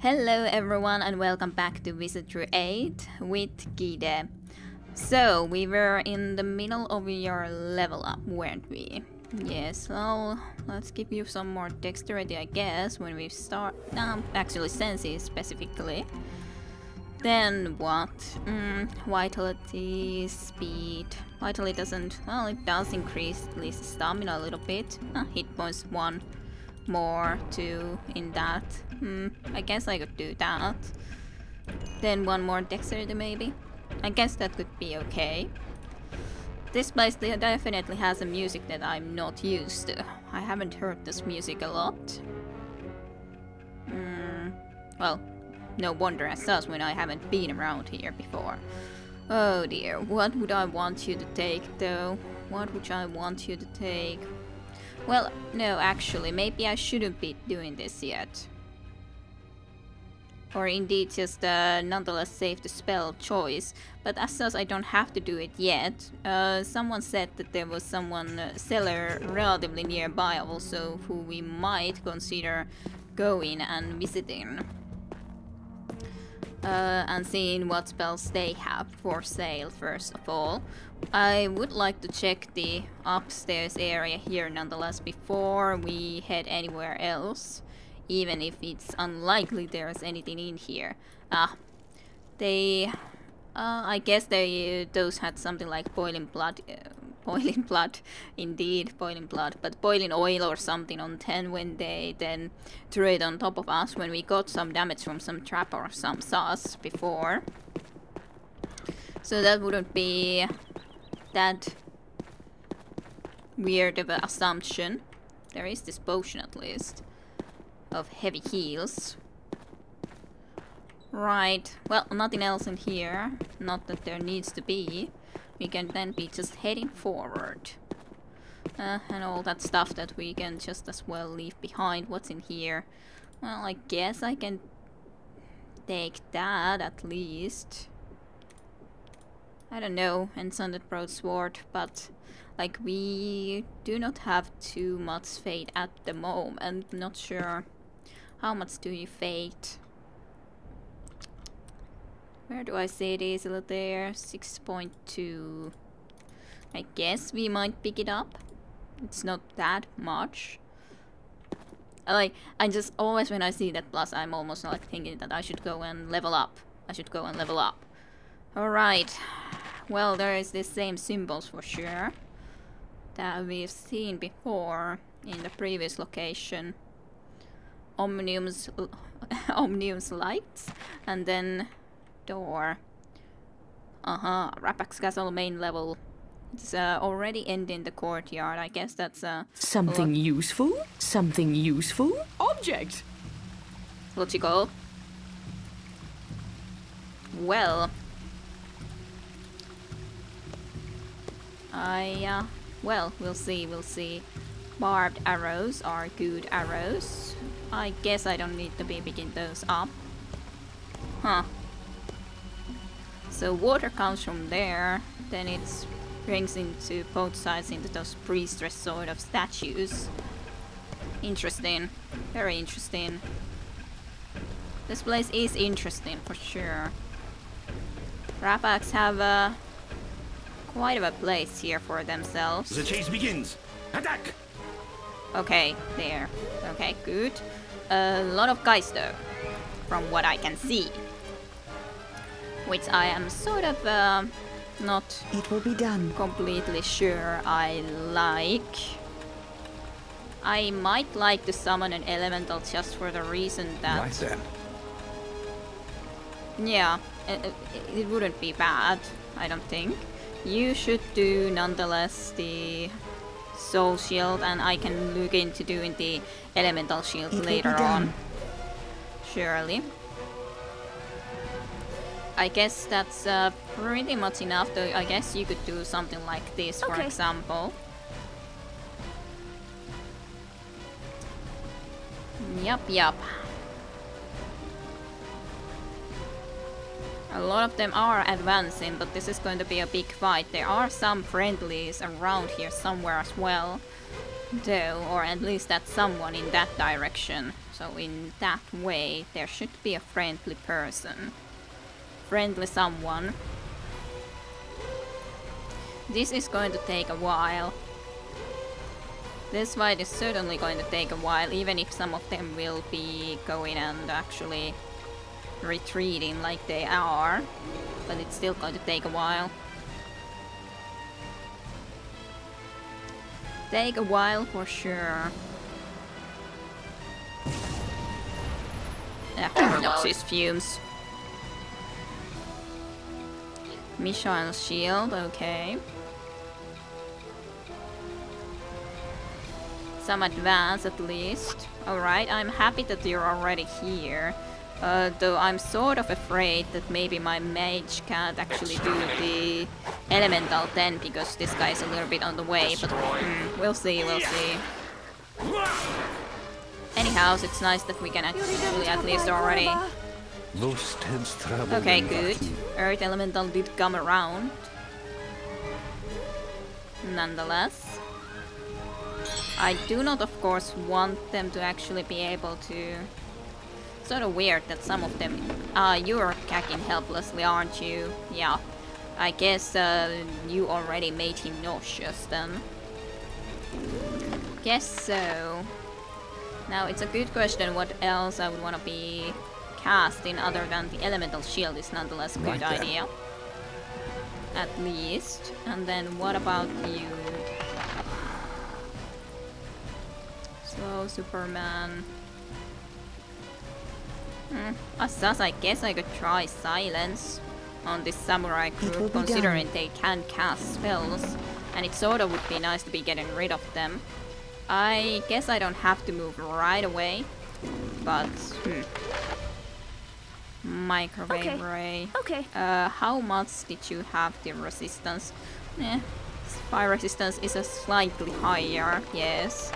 Hello everyone and welcome back to Wizardry 8 with Gide. So, we were in the middle of your level up, weren't we? Yes, well, let's give you some more dexterity I guess when we start... actually senses specifically. Then what? Vitality, speed... Vitality doesn't... well, it does increase at least stamina a little bit. Hit points 1 more, 2 in that. I guess I could do that. Then 1 more dexterity maybe. I guess that could be okay. This place definitely has a music that I'm not used to. I haven't heard this music a lot. Well, no wonder as such when I haven't been around here before. Oh dear, what would I want you to take though? What would I want you to take? Well, no, actually, maybe I shouldn't be doing this yet. Or indeed just nonetheless save the spell choice, but as such I don't have to do it yet. Someone said that there was seller relatively nearby also who we might consider going and visiting. And seeing what spells they have for sale first of all. I would like to check the upstairs area here nonetheless before we head anywhere else. Even if it's unlikely there's anything in here. I guess those had something like boiling blood. Boiling blood, indeed, boiling blood. But boiling oil or something on 10 when they then threw it on top of us when we got some damage from some trap or some sauce before. So that wouldn't be that weird of an assumption. There is this potion at least of heavy heals. Right, well, nothing else in here. Not that there needs to be. We can then be just heading forward. And all that stuff that we can just as well leave behind. What's in here? Well, I guess I can take that at least. I don't know, Enchanted Broadsword, but like we do not have too much fate at the moment. Not sure. How much do you fate? Where do I see it easily there? 6.2. I guess we might pick it up. It's not that much. I just always when I see that plus I'm almost like thinking that I should go and level up. Alright. Well, there is the same symbols for sure that we've seen before in the previous location. Omnium's lights and then door. Rapax Castle main level. It's already ending the courtyard. I guess that's something useful? Something useful? Object! Logical. Well. Well, we'll see. Barbed arrows are good arrows. I guess I don't need to be picking those up. So water comes from there, then it brings into both sides into those priestess sort of statues. Interesting. Very interesting. This place is interesting for sure. Rapax have quite of a place here for themselves. The chase begins! Attack! Okay, there. Okay, good. A lot of guys though, from what I can see. Which I am sort of not it will be done. Completely sure I like. I might like to summon an elemental just for the reason that... Right then. Yeah, it wouldn't be bad, I don't think. You should do nonetheless the soul shield and I can look into doing the elemental shield later on. Surely. I guess that's pretty much enough, though I guess you could do something like this, for example. Yup. A lot of them are advancing, but this is going to be a big fight. There are some friendlies around here somewhere as well, though, or at least that's someone in that direction. So in that way, there should be a friendly person. Friendly someone. This is going to take a while. This fight is certainly going to take a while, even if some of them will be going and actually retreating like they are. But it's still going to take a while. Take a while for sure. Noxious fumes. Missile shield, okay. Some advance at least. Alright, I'm happy that you're already here. Though I'm sort of afraid that maybe my mage can't actually do the elemental then because this guy's a little bit on the way, but we'll see, we'll see. Anyhow, it's nice that we can actually at least already... Okay, good. Earth elemental did come around. Nonetheless. I do not, of course, want them to actually be able to... Sort of weird that some of them... you're cacking helplessly, aren't you? Yeah. I guess you already made him nauseous then. Guess so. Now it's a good question what else I would want to be casting other than the elemental shield is nonetheless a good idea. At least. And then what about you? So, Superman... Assas, I guess I could try silence on this samurai group, considering they can cast spells, and it sort of would be nice to be getting rid of them. I guess I don't have to move right away, but microwave ray. Okay. How much did you have the resistance? Fire resistance is a slightly higher, yes.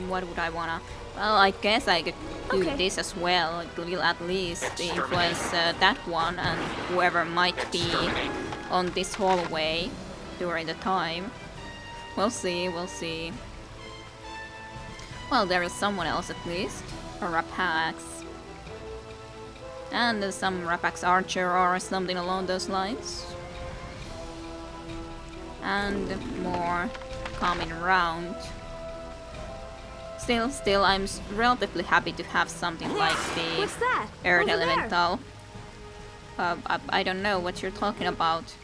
What would I wanna... Well, I guess I could do this as well. It will at least influence that one and whoever might be on this hallway during the time. We'll see, we'll see. Well, there is someone else at least. A Rapax. And some Rapax archer or something along those lines. And more coming around. Still, I'm relatively happy to have something like the What's that? Earth Over Elemental. I don't know what you're talking about.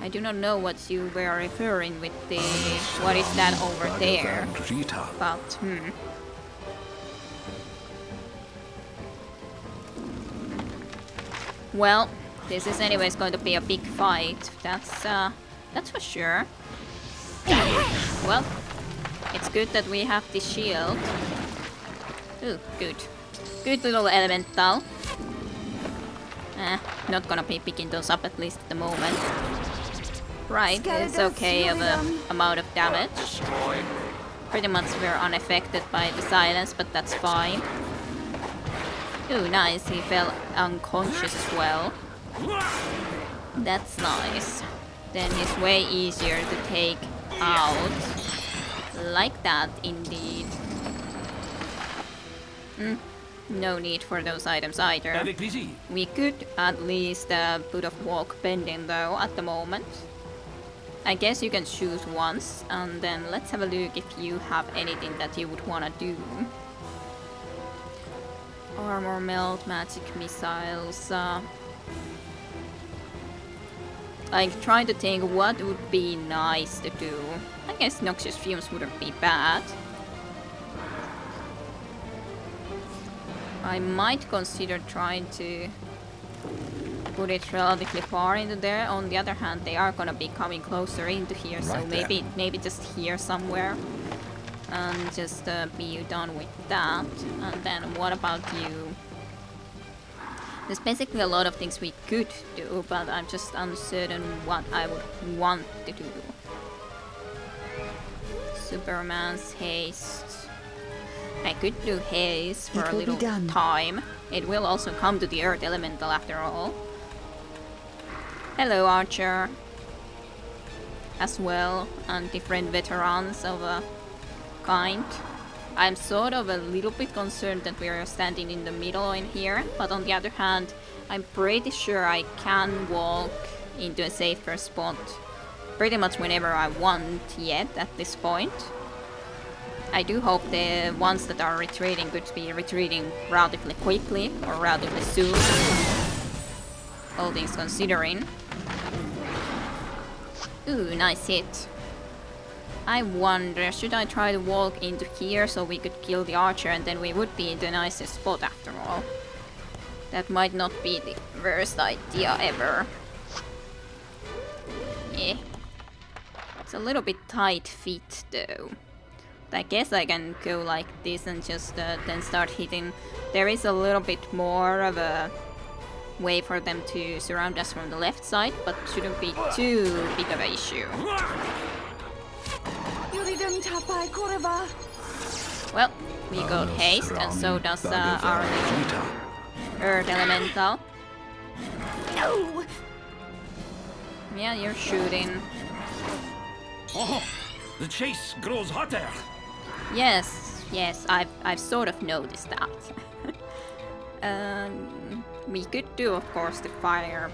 I do not know what you were referring with the... What is that over there? But, Well, this is anyways going to be a big fight. That's for sure. Well, it's good that we have the shield. Ooh, good. Good little elemental. Not gonna be picking those up at least at the moment. Right, it's okay of an amount of damage. Pretty much we're unaffected by the silence, but that's fine. Ooh, nice, he fell unconscious as well. That's nice. Then he's way easier to take out. Like that, indeed. No need for those items either. We could at least put a walk bending though at the moment. I guess you can choose once, and then let's have a look if you have anything that you would want to do. Armor melt, magic missiles. I'm trying to think what would be nice to do. I guess noxious fumes wouldn't be bad. I might consider trying to put it relatively far into there. On the other hand, they are gonna be coming closer into here, so maybe just here somewhere. And just be done with that. And then what about you? There's basically a lot of things we could do, but I'm just uncertain what I would want to do. Superman's haste. I could do haste for a little time. It will also come to the Earth Elemental after all. Hello, Archer. As well, and different veterans of a kind. I'm sort of a little bit concerned that we are standing in the middle in here, but on the other hand, I'm pretty sure I can walk into a safer spot pretty much whenever I want yet at this point. I do hope the ones that are retreating could be retreating relatively quickly or relatively soon, all things considering. Ooh, nice hit. I wonder, should I try to walk into here so we could kill the archer and then we would be in the nicest spot after all? That might not be the worst idea ever. Eh. It's a little bit tight fit though. But I guess I can go like this and just then start hitting. There is a little bit more of a way for them to surround us from the left side, but shouldn't be too big of an issue. Well, we got haste, and so does our Earth Elemental. No! Yeah, you're shooting. Oh, the chase grows hotter. Yes, I've sort of noticed that. We could do, of course, the fire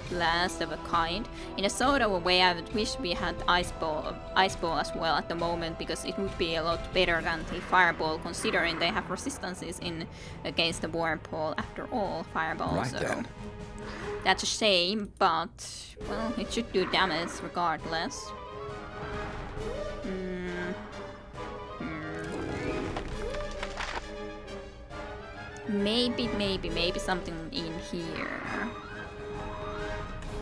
blast of a kind. In a sort of a way, I would wish we had ice ball as well at the moment, because it would be a lot better than the fireball, considering they have resistances in against the whirlpool. After all, fireball. Right so then. that's a shame, but well, it should do damage regardless. Maybe something in here.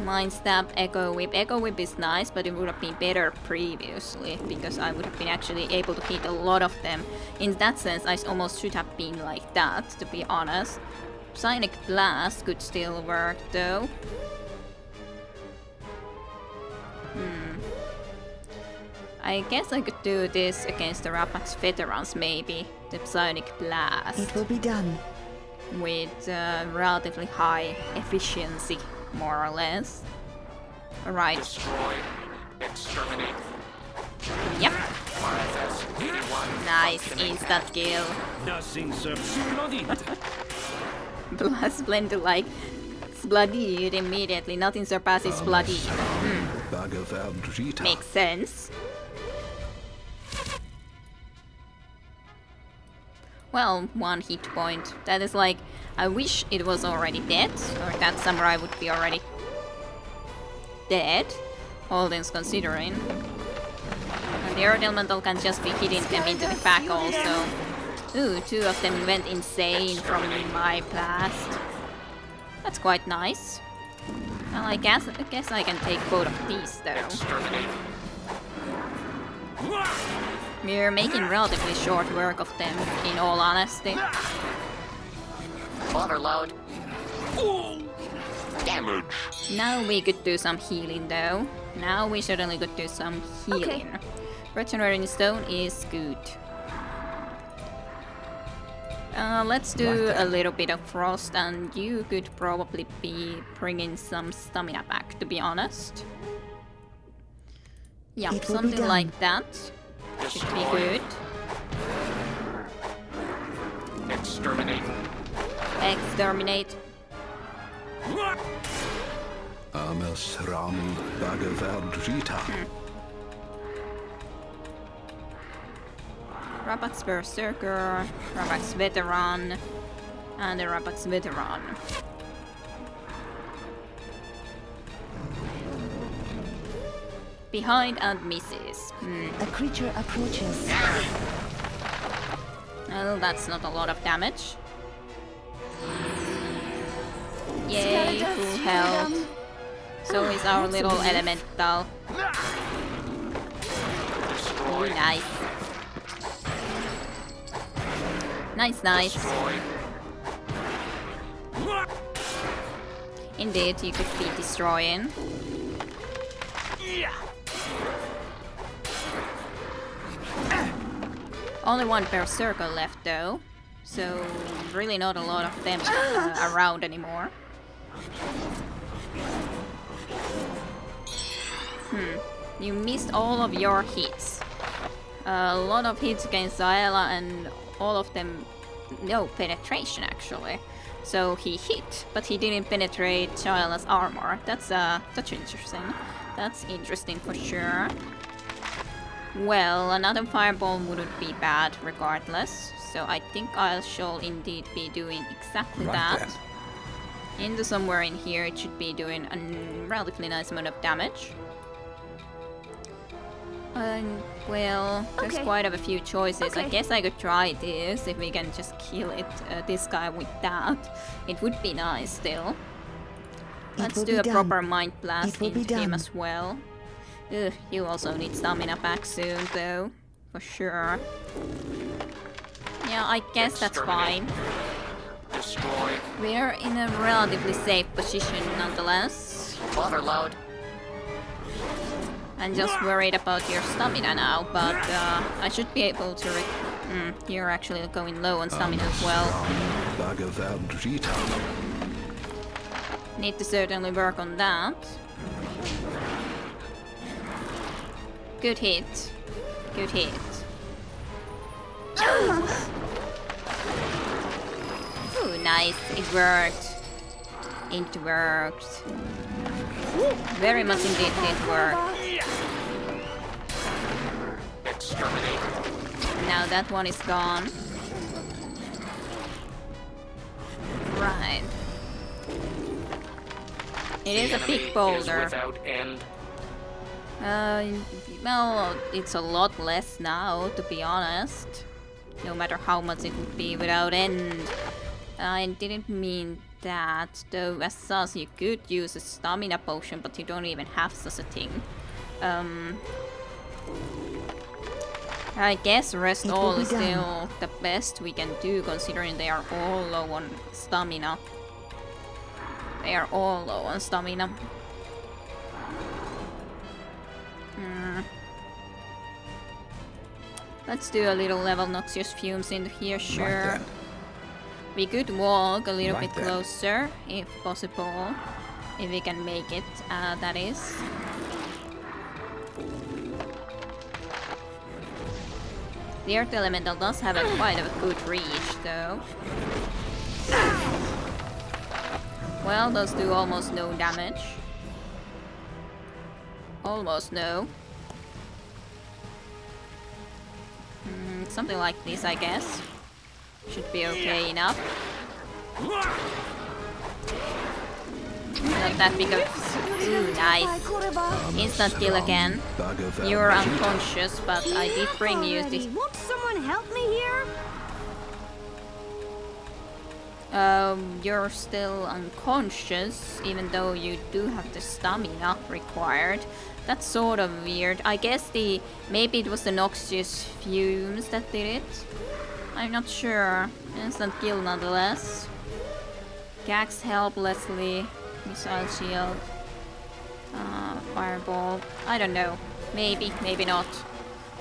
Mind Stab, Echo Whip. Echo Whip is nice, but it would have been better previously, because I would have been actually able to hit a lot of them. In that sense, I almost should have been like that, to be honest. Psionic Blast could still work, though. I guess I could do this against the Rapax veterans, maybe. The Psionic Blast. It will be done. With relatively high efficiency, more or less. Alright. Destroy. Exterminate. Yep. Manifest 81. Nice instant kill. Nothing serves splendid. Splendid, like Splendid immediately. Nothing surpasses Splendid. Makes sense. Well, 1 hit point. That is like, I wish it was already dead, or that samurai would be already dead, all things considering. And the Earth Elemental can just be hitting them into the back also. Ooh, 2 of them went insane from my blast. That's quite nice. Well, I guess I can take both of these though. Exterminate. We're making relatively short work of them, in all honesty. Overload. Damage. Now we could do some healing though. Now we certainly could do some healing. Okay. Regenerating Stone is good. Let's do a little bit of frost, and you could probably be bringing some stamina back, to be honest. Yeah, It will be something done. like that. Should be good. Exterminate. Exterminate. Amas Ram Bhagavad-gita. Rapax Berserker, Rapax Veteran, and a Rapax Veteran. Behind and misses. A creature approaches. Well, that's not a lot of damage. Yay, full health. So is our little elemental. Destroy. Nice. Nice. Destroy. Indeed, you could be destroying. Only 1 Berserker left though. so really not a lot of them around anymore. You missed all of your hits. A lot of hits against Zaela and all of them no penetration actually. So he hit, but he didn't penetrate Zaela's armor. That's interesting. That's interesting for sure. Well, another fireball wouldn't be bad regardless. So I think I shall indeed be doing exactly that. Into somewhere in here it should be doing a relatively nice amount of damage. Well, there's quite a few choices. I guess I could try this if we can just kill it, this guy with that. It would be nice still. Let's do a proper mind blast into him as well. Ugh, you also need stamina back soon though, for sure. Yeah, I guess that's fine. Destroy. We're in a relatively safe position nonetheless. Waterload. I'm just worried about your stamina now, but I should be able to you're actually going low on stamina as well. Need to certainly work on that. Good hit. Good hit. Ooh, nice. It worked. It worked. Very much indeed did work. Exterminate. Now that one is gone. Right. It is a big boulder. Without end. Well, it's a lot less now, to be honest. No matter how much it would be without end. I didn't mean that, though as such you could use a stamina potion, but you don't even have such a thing. I guess rest all is still the best we can do, considering they are all low on stamina. They are all low on stamina. Let's do a little level noxious fumes into here, sure. We could walk a little bit closer, if possible. If we can make it, that is. The Earth Elemental does have quite a good reach, though. Well, those do almost no damage. Almost no. Something like this, I guess. Should be okay enough. Not that big of... Ooh, nice. Instant kill again. You're unconscious, but I did bring you this... Won't someone help me here? You're still unconscious, even though you do have the stamina required. That's sort of weird. I guess maybe it was the noxious fumes that did it. I'm not sure. Instant kill nonetheless. Gags helplessly. Missile shield. Fireball. I don't know. Maybe, maybe not.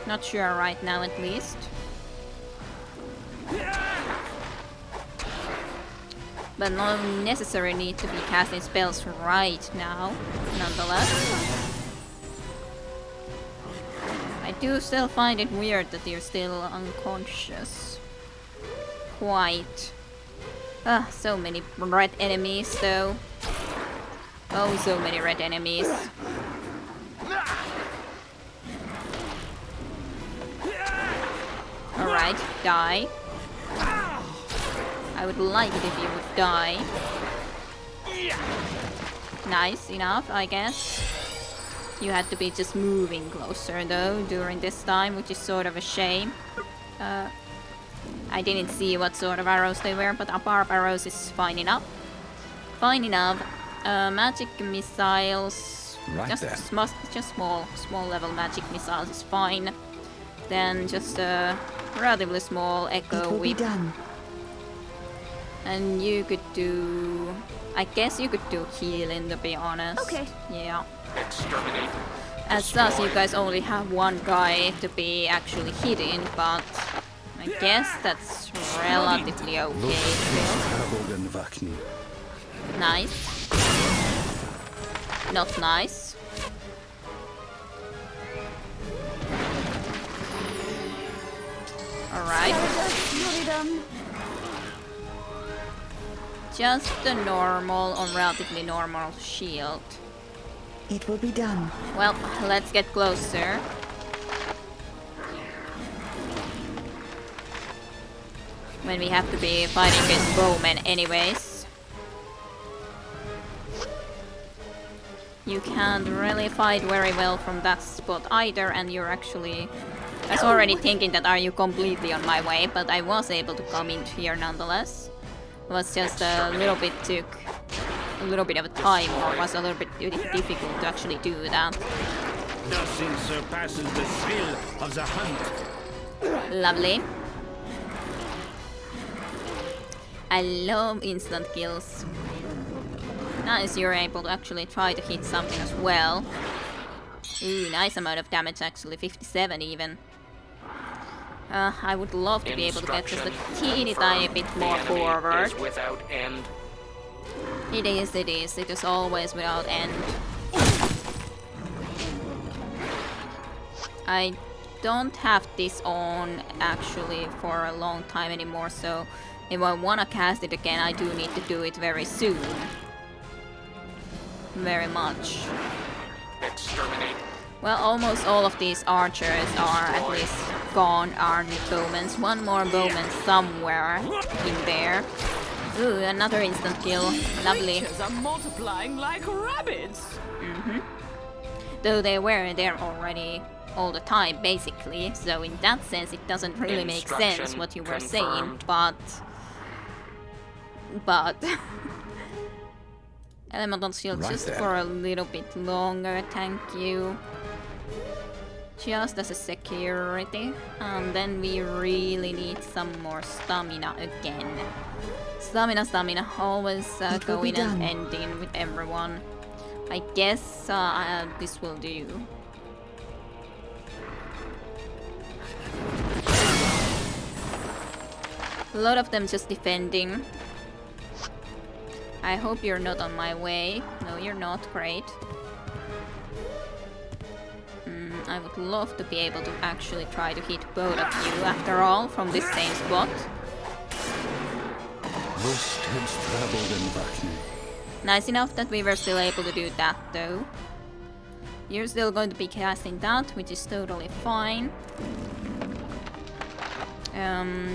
Not sure right now at least. But no necessary need to be casting spells right now, nonetheless. I do still find it weird that you're still unconscious. Quite. So many red enemies though. Oh, so many red enemies. Alright, die. I would like it if you would die. Nice enough, I guess. You had to be just moving closer though during this time, which is sort of a shame. I didn't see what sort of arrows they were, but a barb arrows is fine enough. Fine enough. Magic missiles, just small level magic missiles is fine. Then just a relatively small echo whip. And you could do... I guess you could do healing, to be honest. Okay. Yeah. Exterminate. As such, you guys only have one guy to be actually hitting, but... I guess that's relatively okay still. Travelden Vakni. Nice. Not nice. Alright. Just a normal or relatively normal shield. It will be done. Well, let's get closer. When we have to be fighting against bowmen anyways. You can't really fight very well from that spot either, and you're actually... I was already thinking that are you completely on my way, but I was able to come in here nonetheless. It was just a little bit took a little bit of a time, or was a little bit difficult to actually do that. Nothing surpasses the thrill of the hunt. Lovely. I love instant kills. Nice, you're able to actually try to hit something as well. Ooh, nice amount of damage actually, 57 even. I would love to be able to get just a teeny tiny bit more forward. Is without end. It is. It is always without end. I don't have this on actually for a long time anymore, so if I wanna cast it again, I do need to do it very soon. Very much. Exterminate. Well, almost all of these archers are at least gone, aren't bowmen. One more bowman somewhere in there. Ooh, another instant kill. Lovely. Creatures are multiplying like rabbits. Though they were there already all the time, basically. So in that sense, it doesn't really make sense what you were saying. But elemental shield Right just there. for a little bit longer, thank you. Just as a security. And then we really need some more stamina again. Stamina, always going and ending with everyone. I guess this will do. A lot of them just defending. I hope you're not on my way. No, you're not. Great. I would love to be able to actually try to hit both of you after all from this same spot. Nice enough that we were still able to do that though. You're still going to be casting that, which is totally fine.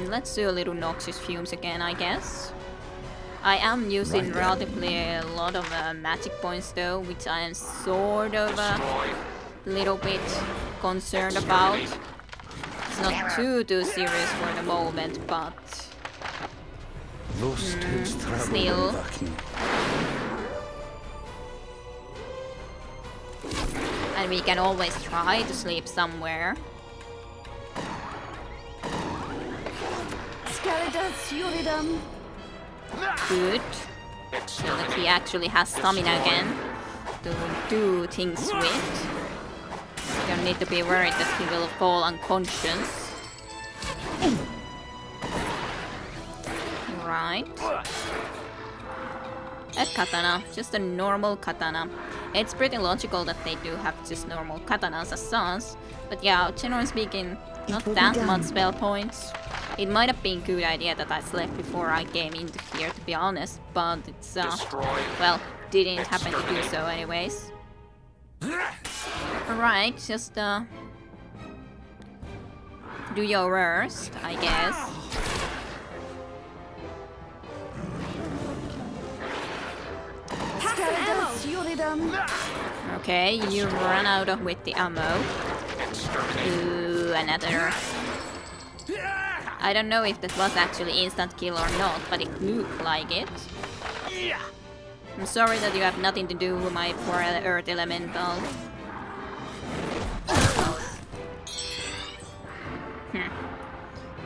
Let's do a little noxious fumes again, I guess. I am using relatively a lot of magic points though, which I am sort of a little bit concerned about. It's not too serious for the moment, but still. And we can always try to sleep somewhere. Good. So that he actually has stamina again to do things with. You don't need to be worried that he will fall unconscious. Right. A katana, just a normal katana. It's pretty logical that they do have just normal katanas as such. But yeah, generally speaking, not that much spell points. It might have been a good idea that I slept before I came into here, to be honest, but it's, well, didn't happen to do so anyways. Alright, just, do your worst, I guess. Okay, you run out of with the ammo. Ooh, another. I don't know if that was actually instant kill or not, but it looked like it. I'm sorry that you have nothing to do with my poor earth elemental.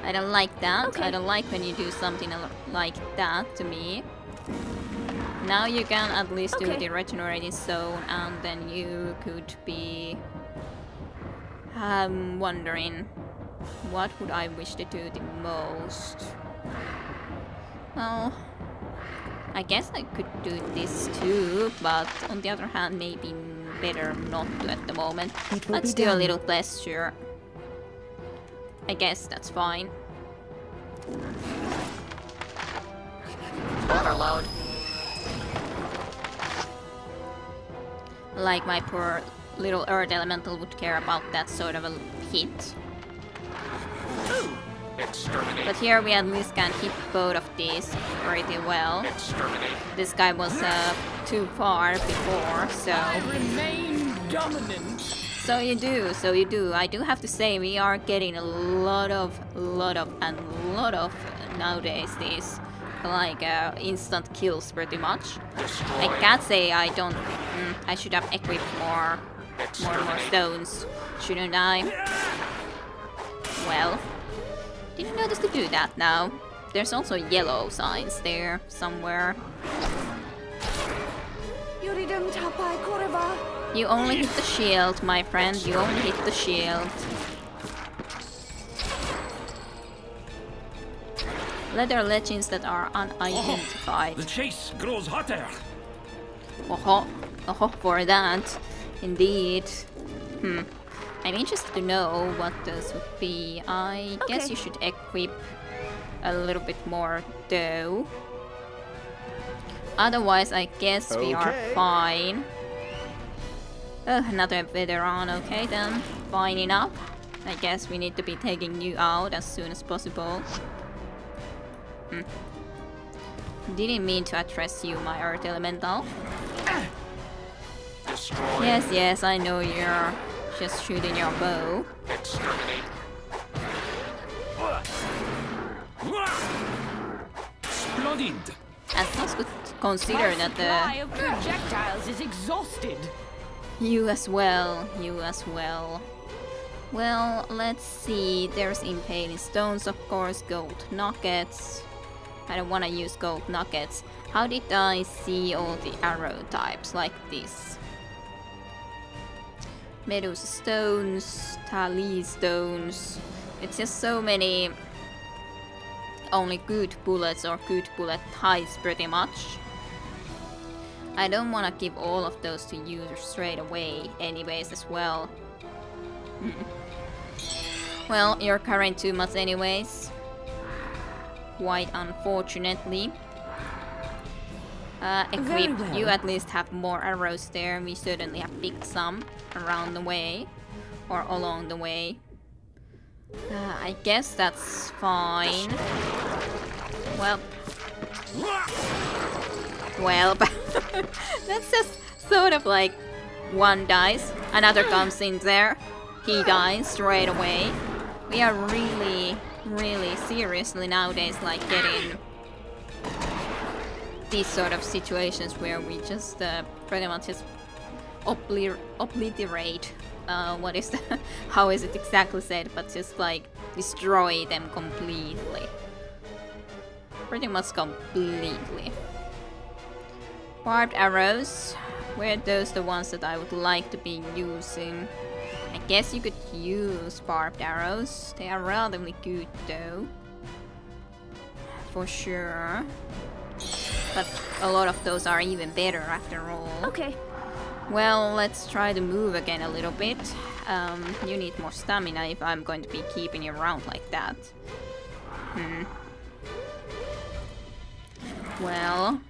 I don't like that. Okay. I don't like when you do something like that to me. Now you can at least do the regenerating zone, and then you could be wondering What would I wish to do the most? Well, I guess I could do this too, but on the other hand, maybe better not to at the moment. Let's do a little gesture. I guess that's fine. Waterload. Like my poor little earth elemental would care about that sort of a hit. Exterminate. But here we at least can hit both of these pretty well. Exterminate. This guy was too far before, so... Remain dominant. So you do. I do have to say, we are getting a lot of nowadays these like instant kills pretty much. Destroy. I can't say I don't. I should have equipped more stones, shouldn't I? Well, didn't notice to do that now. There's also yellow signs there somewhere. Yuridum tapai koreva. You only hit the shield, my friend. You only hit the shield. Leather legends that are unidentified. The chase grows hotter. Oh, for that. Indeed. I'm interested to know what this would be. I guess you should equip a little bit more though. Otherwise, I guess we are fine. Another veteran, okay then. Fine enough. I guess we need to be taking you out as soon as possible. Didn't mean to address you, my earth elemental. Destroy. Yes, I know you're just shooting your bow. Exterminate. Splendid. As long as could consider that Supply of projectiles is exhausted. you as well. Well, let's see. There's impaling stones, of course, gold nuggets. I don't want to use gold nuggets. How did I see all the arrow types like this? Medusa stones, Tali stones. It's just so many only good bullets or good bullet types pretty much. I don't want to give all of those to you straight away anyways as well. Well, you're carrying too much anyways. Quite unfortunately. Equip. well. You at least have more arrows there. We certainly have picked some around the way. Or along the way. I guess that's fine. Well, that's just sort of like one dies, another comes in there, he dies straight away. We are really seriously nowadays like getting these sort of situations where we just pretty much just obliterate. What is the, how is it exactly said? But just like destroy them completely. Pretty much completely. Barbed arrows. Were those the ones that I would like to be using? I guess you could use barbed arrows. They are relatively good though. For sure. But a lot of those are even better after all. Okay. Well, let's try to move again a little bit. You need more stamina if I'm going to be keeping you around like that. Well.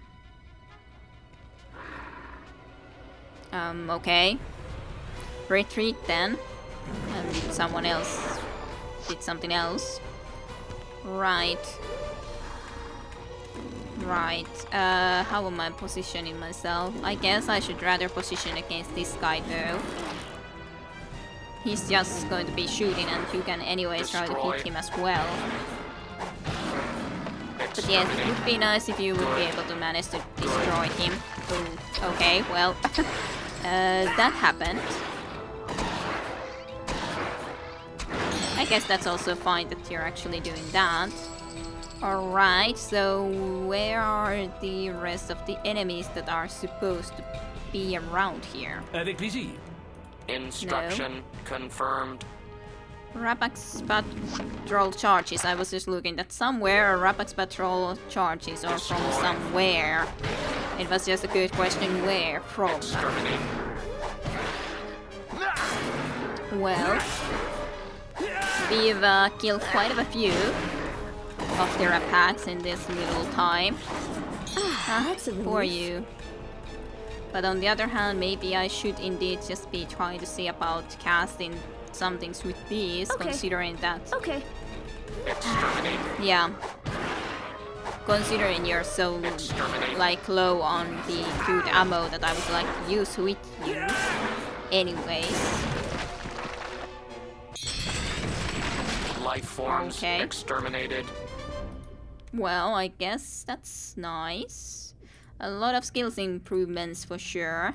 Okay. Retreat then. Someone else did something else. Right. How am I positioning myself? I guess I should rather position against this guy though. He's just going to be shooting and you can anyways try to hit him as well. But yes, it would be nice if you would be able to manage to destroy him. Ooh, okay, well, that happened. I guess that's also fine that you're actually doing that. Alright, so where are the rest of the enemies that are supposed to be around here? Avec plaisir. Instruction confirmed. Rapax patrol charges. I was just looking that somewhere Rapax patrol charges are from somewhere. It was just a good question where from. Exterminate. Well, we've killed quite a few of the Rapax in this little time. That's a For relief. you. But on the other hand, maybe I should indeed just be trying to see about casting some things with these, Okay. considering that. Okay. Exterminate. Yeah. Considering you're so like low on the good ammo that I would like to use with you. Anyways. Life forms Okay. exterminated. Well, I guess that's nice. A lot of skills improvements for sure.